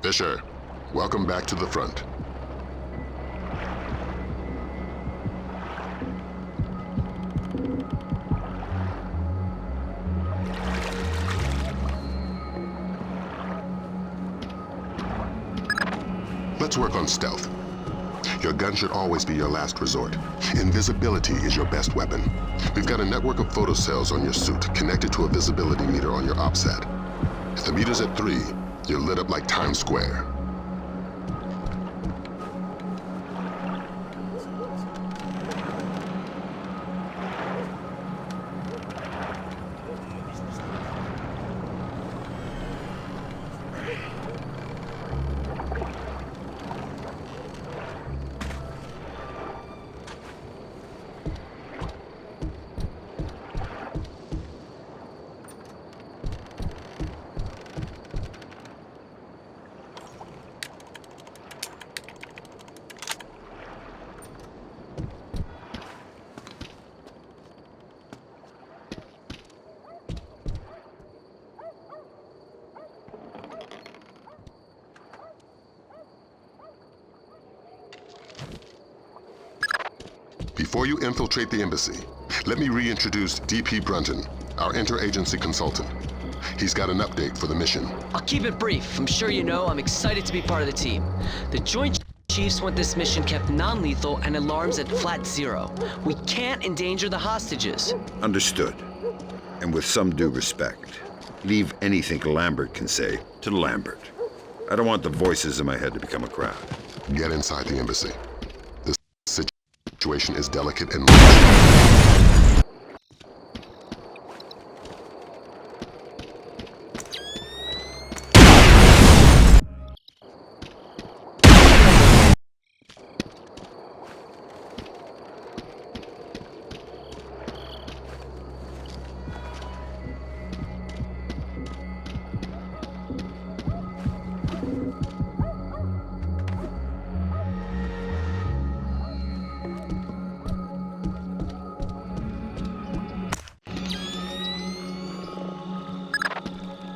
Fisher, welcome back to the front. Let's work on stealth. Your gun should always be your last resort. Invisibility is your best weapon. We've got a network of photocells on your suit connected to a visibility meter on your OPSAT. If the meter's at 3, you're lit up like Times Square. Before you infiltrate the embassy, let me reintroduce DP Brunton, our interagency consultant. He's got an update for the mission. I'll keep it brief. I'm sure you know I'm excited to be part of the team. The Joint Chiefs want this mission kept non-lethal and alarms at flat 0. We can't endanger the hostages. Understood. And with some due respect, leave anything Lambert can say to Lambert. I don't want the voices in my head to become a crowd. Get inside the embassy. The situation is delicate and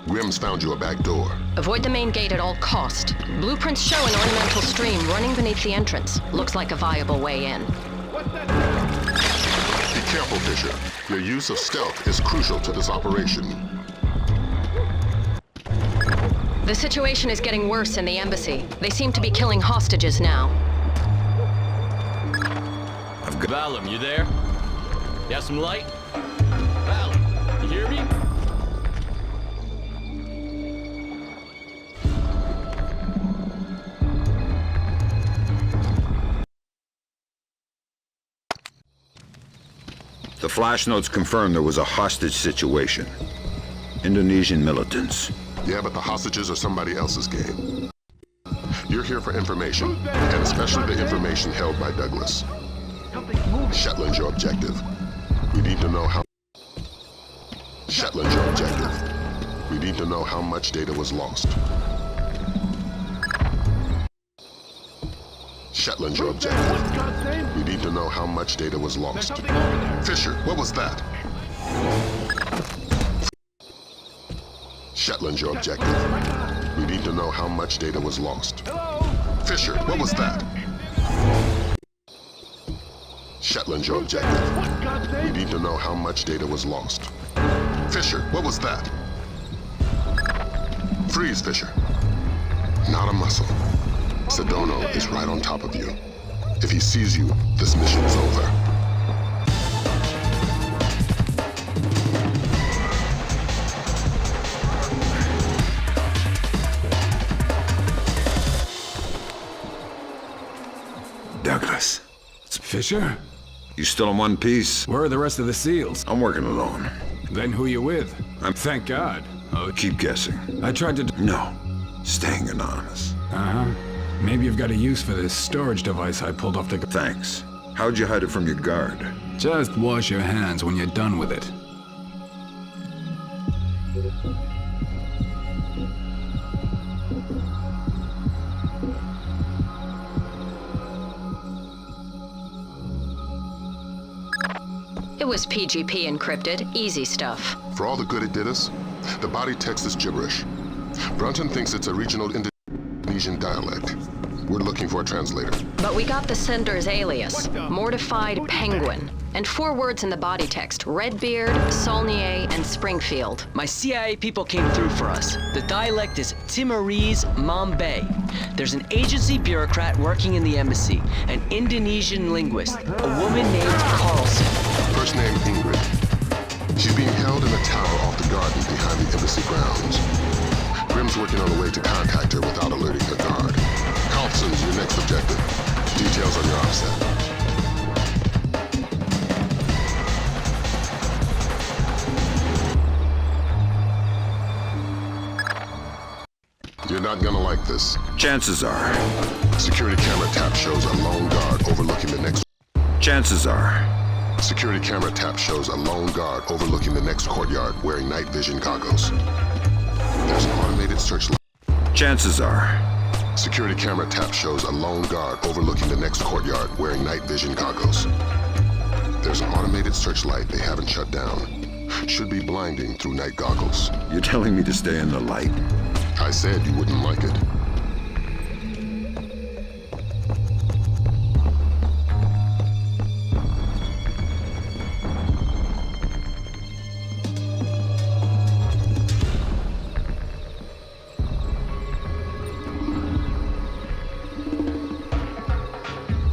Grimm's found you a back door. Avoid the main gate at all cost. Blueprints show an ornamental stream running beneath the entrance. Looks like a viable way in. Be careful, Fisher. Your use of stealth is crucial to this operation. The situation is getting worse in the embassy. They seem to be killing hostages now. Valum, you there? You have some light? Valum, you hear me? The flash notes confirm there was a hostage situation. Indonesian militants. Yeah, but the hostages are somebody else's game. You're here for information, and especially the information held by Douglas. Shetland's your objective. We need to know how... Shetland's your objective. We need to know how much data was lost. Shetland's your objective. We need to know how much data was lost. Fisher, what was that? Shetland's your objective. We need to know how much data was lost. Fisher, what was that? Shetland's your objective. We need to know how much data was lost. Fisher, what was that? Freeze, Fisher. Not a muscle. Sedona is right on top of you. If he sees you, this mission is over. Douglas. Fisher? You still in one piece? Where are the rest of the SEALs? I'm working alone. Then who you with? Thank God. Oh, Keep guessing. I tried to... No. Staying anonymous. Uh-huh. Maybe you've got a use for this storage device I pulled off the... Thanks. How'd you hide it from your guard? Just wash your hands when you're done with it. It was PGP encrypted. Easy stuff. For all the good it did us, the body text is gibberish. Brunton thinks it's a regional Indonesian dialect. We're looking for a translator. But we got the sender's alias, Mortified Penguin. And 4 words in the body text, Redbeard, Saulnier, and Springfield. My CIA people came through for us. The dialect is Timorese Mambay. There's an agency bureaucrat working in the embassy, an Indonesian linguist, a woman named Carlson. First name Ingrid. She's being held in a tower off the garden behind the embassy grounds. Grim's working on a way to contact her without alerting her guard. Carlson's your next objective. Details on your offset. You're not gonna like this. Chances are. Security camera tap shows a lone guard overlooking the next... Chances are. Security camera tap shows a lone guard overlooking the next courtyard wearing night vision goggles. There's an automated searchlight. Chances are. Security camera tap shows a lone guard overlooking the next courtyard wearing night vision goggles. There's an automated searchlight they haven't shut down. Should be blinding through night goggles. You're telling me to stay in the light? I said you wouldn't like it.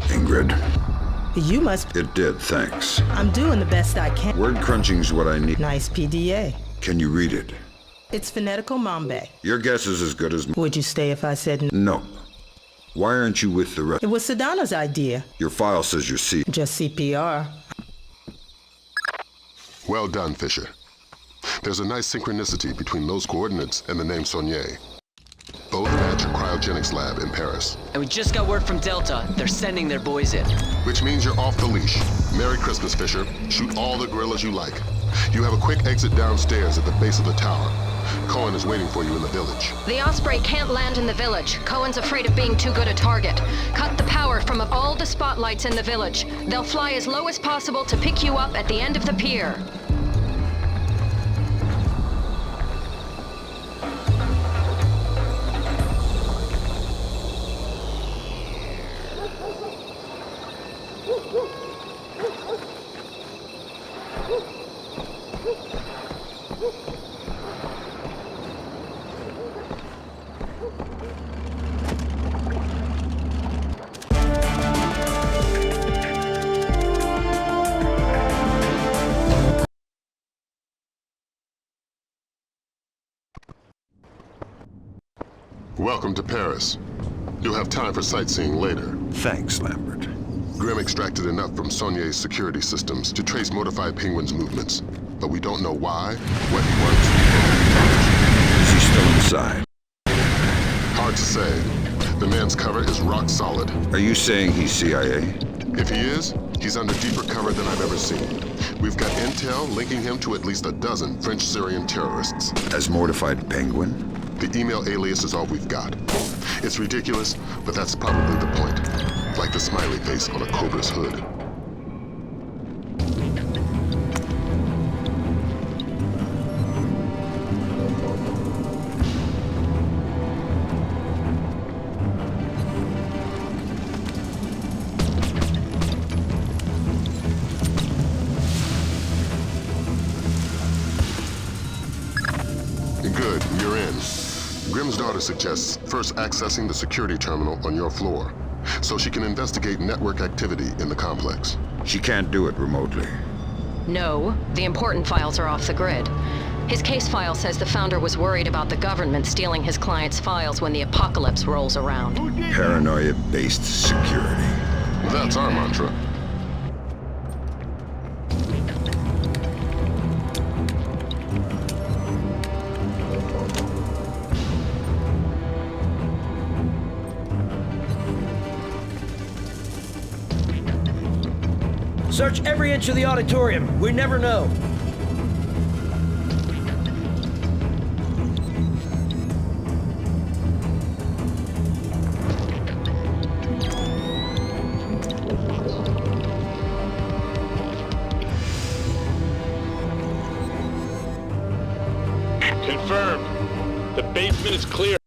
Ingrid, You must. it did, thanks. I'm doing the best I can. Word crunching's what I need. Nice PDA. Can you read it? It's phonetical Mambay. Your guess is as good as Would you stay if I said no? No. Why aren't you with the rest? It was Sedano's idea. Your file says you're C. Just CPR. Well done, Fisher. There's a nice synchronicity between those coordinates and the name Saulnier. Both match a cryogenics lab in Paris. And we just got word from Delta. They're sending their boys in. Which means you're off the leash. Merry Christmas, Fisher. Shoot all the gorillas you like. You have a quick exit downstairs at the base of the tower. Cohen is waiting for you in the village. The Osprey can't land in the village. Cohen's afraid of being too good a target. Cut the power from all the spotlights in the village. They'll fly as low as possible to pick you up at the end of the pier. Welcome to Paris. You'll have time for sightseeing later. Thanks, Lambert. Grim extracted enough from Saulnier's security systems to trace Mortified Penguin's movements, but we don't know why, what he wants, Is he still inside? Hard to say. The man's cover is rock solid. Are you saying he's CIA? If he is, he's under deeper cover than I've ever seen. We've got intel linking him to at least a dozen French-Syrian terrorists. As Mortified Penguin? The email alias is all we've got. It's ridiculous, but that's probably the point. Like the smiley face on a cobra's hood. Good, you're in. Grim's daughter suggests first accessing the security terminal on your floor, so she can investigate network activity in the complex. She can't do it remotely. No, the important files are off the grid. His case file says the founder was worried about the government stealing his client's files when the apocalypse rolls around. Paranoia-based security. That's our mantra. Search every inch of the auditorium. We never know. Confirmed. The basement is clear.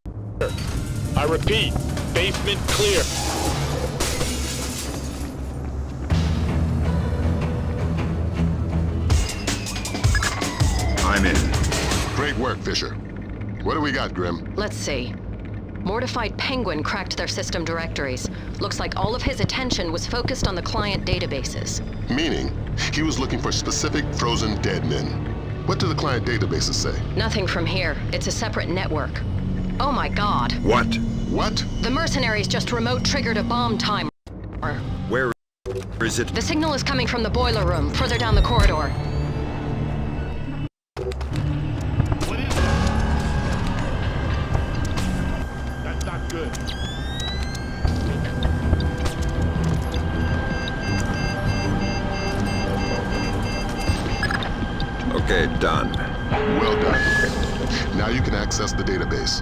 I repeat, basement clear. I'm in. Great work, Fisher. What do we got, Grim? Let's see. Mortified Penguin cracked their system directories. Looks like all of his attention was focused on the client databases. Meaning, he was looking for specific frozen dead men. What do the client databases say? Nothing from here. It's a separate network. Oh my god. What? What? The mercenaries just remote triggered a bomb timer. Where is it? The signal is coming from the boiler room, further down the corridor. What is that? That's not good. Okay, done. Well done. Now you can access the database.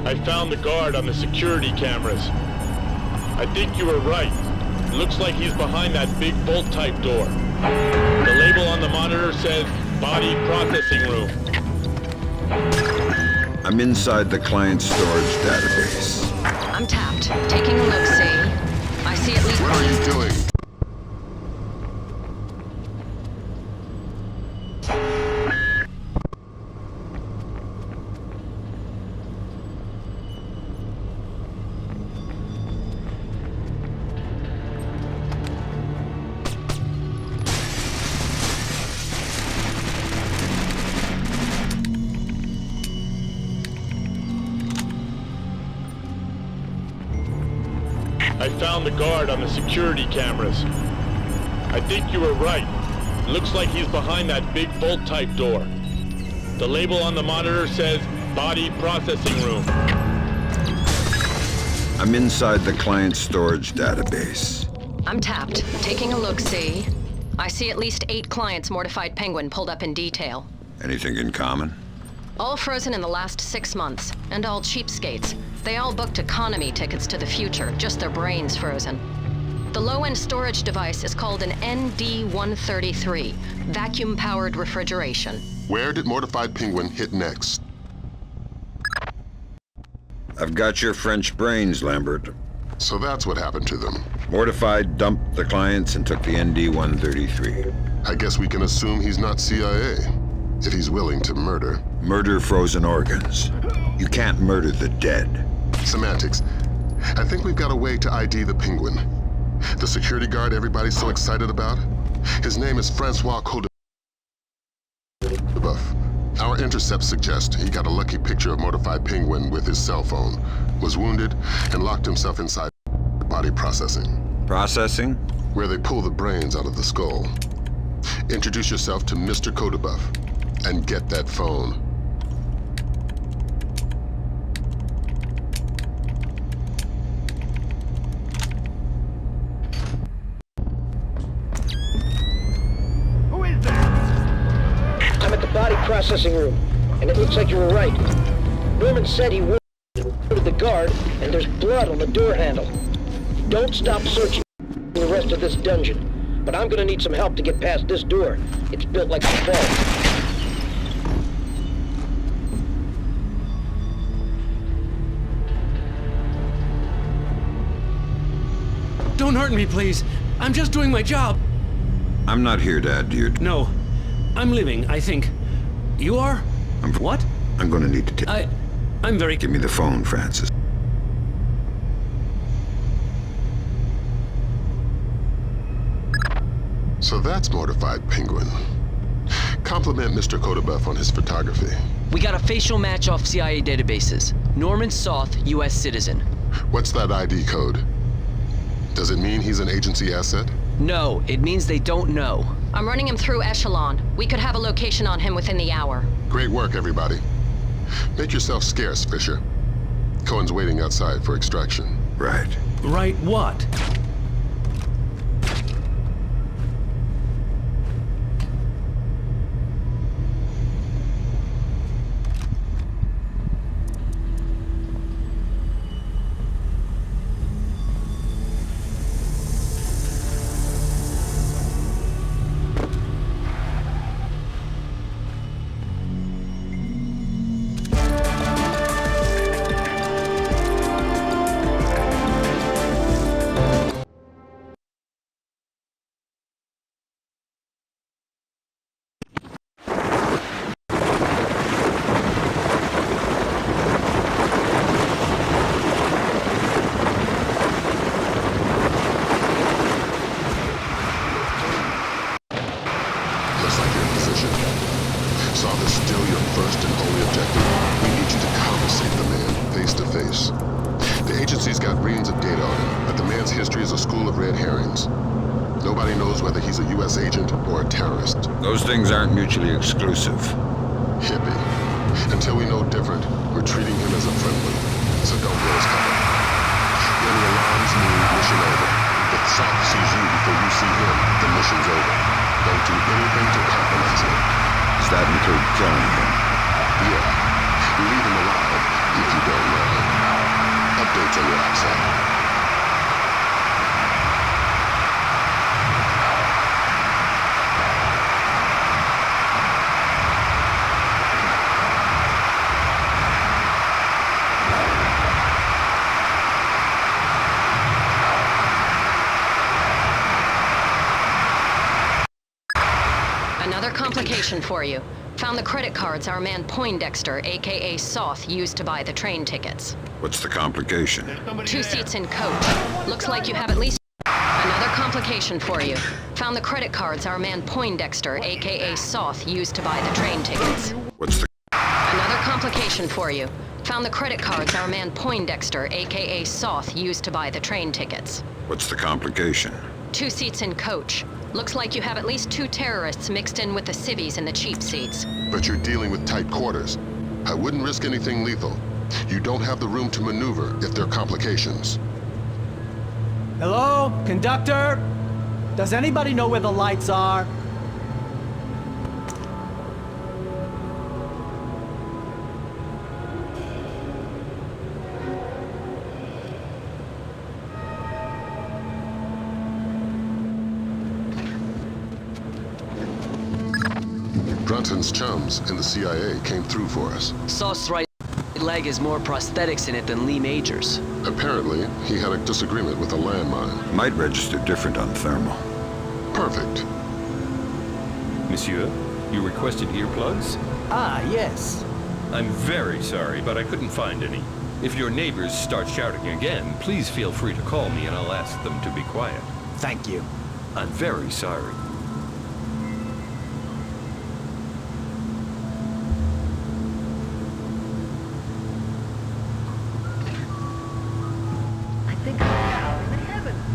I found the guard on the security cameras. I think you were right. Looks like he's behind that big bolt-type door. The label on the monitor says Body Processing Room. I'm inside the client storage database. I'm tapped. Taking a look-see. I see at least What are you doing? I found the guard on the security cameras. I think you were right. Looks like he's behind that big bolt-type door. The label on the monitor says Body Processing Room. I'm inside the client storage database. I'm tapped. Taking a look-see. I see at least 8 clients Mortified Penguin pulled up in detail. Anything in common? All frozen in the last 6 months, and all cheapskates. They all booked economy tickets to the future, just their brains frozen. The low-end storage device is called an ND-133, vacuum-powered refrigeration. Where did Mortified Penguin hit next? I've got your French brains, Lambert. So that's what happened to them. Mortified dumped the clients and took the ND-133. I guess we can assume he's not CIA, if he's willing to murder. Murder frozen organs. You can't murder the dead. Semantics. I think we've got a way to ID the Penguin. The security guard everybody's so excited about? His name is Francois Codebuff. Our intercepts suggest he got a lucky picture of Mortified Penguin with his cell phone, was wounded, and locked himself inside body processing. Processing? Where they pull the brains out of the skull. Introduce yourself to Mr. Codebuff and get that phone. I'm at the body processing room, and it looks like you were right. Norman said he wounded the guard, and there's blood on the door handle. Don't stop searching the rest of this dungeon, but I'm gonna need some help to get past this door. It's built like a vault. Don't hurt me, please. I'm just doing my job. I'm not here to add to your... No. I'm leaving, I think. You are? What? I'm gonna need to take... I'm very... Give me the phone, Francis. So that's Mortified Penguin. Compliment Mr. Kodabuff on his photography. We got a facial match off CIA databases. Norman Soth, U.S. citizen. What's that ID code? Does it mean he's an agency asset? No, it means they don't know. I'm running him through Echelon. We could have a location on him within the hour. Great work, everybody. Make yourself scarce, Fisher. Cohen's waiting outside for extraction. Right. Right what? Those things aren't mutually exclusive. Hippie. Until we know different, we're treating him as a friendly. So don't blow his cover. Any alarms mean mission over. If Soft sees you before you see him, the mission's over. Don't do anything to compromise him. Does that include killing him? Yeah. Leave him alive if you don't know him. Updates on your outside. Another complication for you. Found the credit cards our man Poindexter, aka Soth, used to buy the train tickets. What's the complication? 2 seats in coach. Looks like you have at least... Another complication for you. Found the credit cards our man Poindexter, aka Soth, used to buy the train tickets. What's the... Another complication for you. Found the credit cards our man Poindexter, aka Soth, used to buy the train tickets. What's the complication? 2 seats in coach. Looks like you have at least 2 terrorists mixed in with the civvies in the cheap seats. But you're dealing with tight quarters. I wouldn't risk anything lethal. You don't have the room to maneuver if there are complications. Hello? Conductor? Does anybody know where the lights are? Brunson's chums in the CIA came through for us. Soth's right leg has more prosthetics in it than Lee Major's. Apparently, he had a disagreement with a landmine. Might register different on thermal. Perfect. Monsieur, you requested earplugs? Ah, yes. I'm very sorry, but I couldn't find any. If your neighbors start shouting again, please feel free to call me and I'll ask them to be quiet. Thank you. I'm very sorry.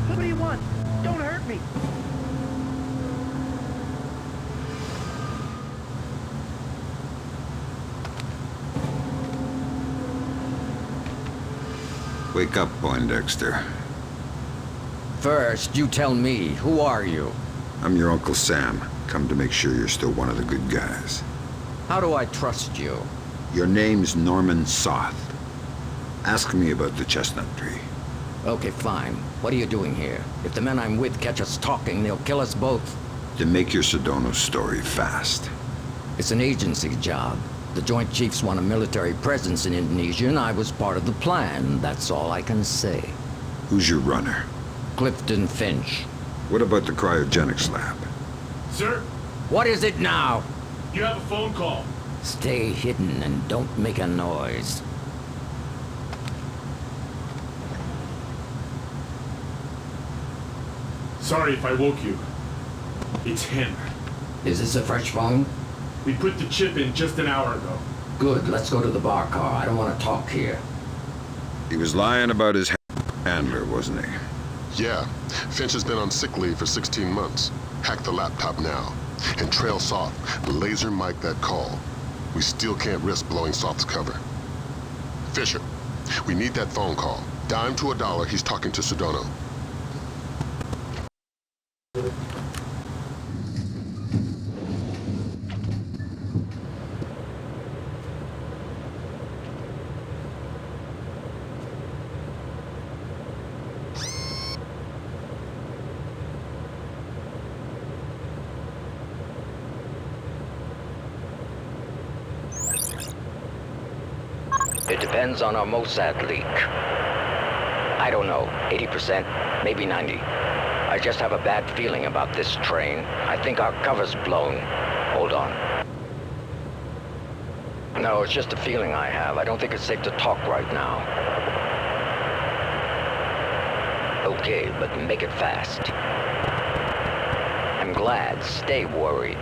What do you want? Don't hurt me. Wake up, Poindexter. First, you tell me, who are you? I'm your Uncle Sam. Come to make sure you're still one of the good guys. How do I trust you? Your name's Norman Soth. Ask me about the chestnut tree. Okay, fine. What are you doing here? If the men I'm with catch us talking, they'll kill us both. Then make your Sedona story fast. It's an agency job. The Joint Chiefs want a military presence in Indonesia, and I was part of the plan. That's all I can say. Who's your runner? Clifton Finch. What about the cryogenics lab? Sir? What is it now? You have a phone call. Stay hidden and don't make a noise. Sorry if I woke you. It's him. Is this a fresh phone? We put the chip in just an hour ago. Good, let's go to the bar car. I don't want to talk here. He was lying about his handler, wasn't he? Yeah. Finch has been on sick leave for 16 months. Hack the laptop now. And trail Soft. Laser mic that call. We still can't risk blowing Soft's cover. Fisher, we need that phone call. Dime to $1, he's talking to Sedona. It depends on our Mossad leak. I don't know, 80%, maybe 90. I just have a bad feeling about this train. I think our cover's blown. Hold on. No, it's just a feeling I have. I don't think it's safe to talk right now. Okay, but make it fast. I'm glad. Stay worried.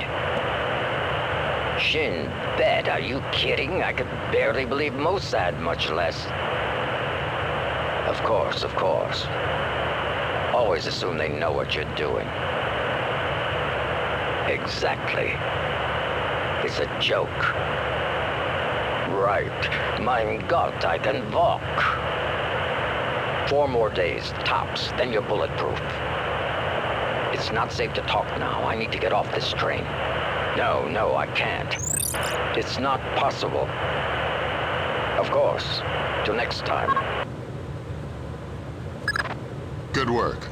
Shin Bet, are you kidding? I could barely believe Mossad, much less. Of course, of course. Always assume they know what you're doing. Exactly. It's a joke. Right. Mein Gott, I can walk. 4 more days, tops, then you're bulletproof. It's not safe to talk now. I need to get off this train. No, I can't. It's not possible. Of course. Till next time. Good work.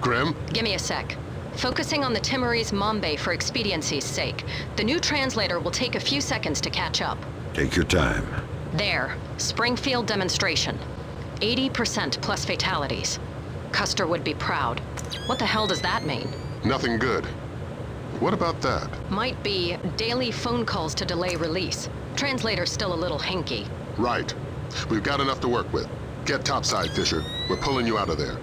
Grim? Give me a sec. Focusing on the Timorese Mambe for expediency's sake. The new translator will take a few seconds to catch up. Take your time. There. Springfield demonstration. 80% plus fatalities. Custer would be proud. What the hell does that mean? Nothing good. What about that? Might be daily phone calls to delay release. Translator's still a little hinky. Right. We've got enough to work with. Get topside, Fisher. We're pulling you out of there.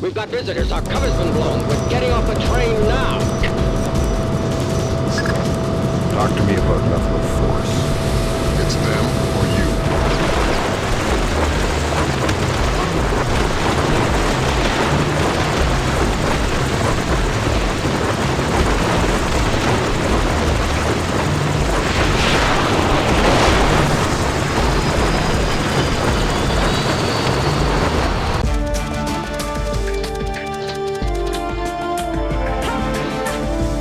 We've got visitors. Our cover's been blown. We're getting off the train now.